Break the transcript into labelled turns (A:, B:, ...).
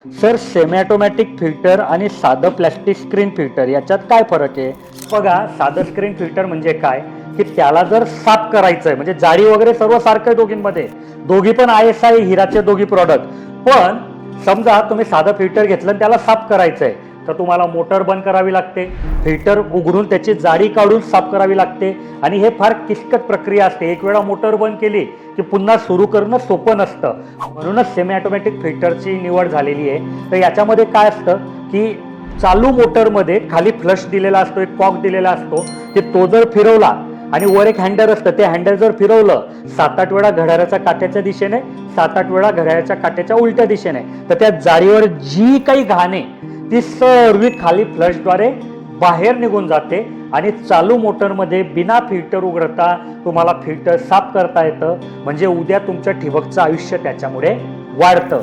A: Sir semi automatic filter आणि साधं plastic screen filter याच्यात काय फरक आहे? बघा, साधं स्क्रीन फिल्टर म्हणजे काय की त्याला जर साफ करायचं आहे म्हणजे जाळी वगैरे सर्व सारखं आहे दोघींमध्ये, दोघी पण ISI हिराचे दोघी प्रॉडक्ट. पण समजा तुम्ही साधं फिल्टर घेतलं आणि त्याला साफ करायचं आहे तर तुम्हाला मोटर बंद करावी लागते, फिल्टर उघडून त्याची जाळी काढून साफ करावी लागते आणि हे फार किचकट प्रक्रिया असते. एक वेळा मोटर बंद केली की पुन्हा सुरू करणं सोपं नसतं. म्हणूनच सेमी ऑटोमॅटिक फिल्टरची निवड झालेली आहे. तर याच्यामध्ये काय असतं की चालू मोटरमध्ये खाली फ्लश दिलेला असतो, एक कॉक दिलेला असतो की तो जर फिरवला आणि वर एक हँडल असतं, ते हँडल जर फिरवलं 7-8 वेळा घड्याळाच्या काट्याच्या दिशेने, 7-8 वेळा घड्याळाच्या काट्याच्या उलट्या दिशेने, तर त्या जाळीवर जी काही घाण आहे ती सर्व खाली फ्लशद्वारे बाहेर निघून जाते आणि चालू मोटरमध्ये बिना फिल्टर उघडता तुम्हाला फिल्टर साफ करता येतं. म्हणजे उद्या तुमच्या ठिबकचं आयुष्य त्याच्यामुळे वाढतं.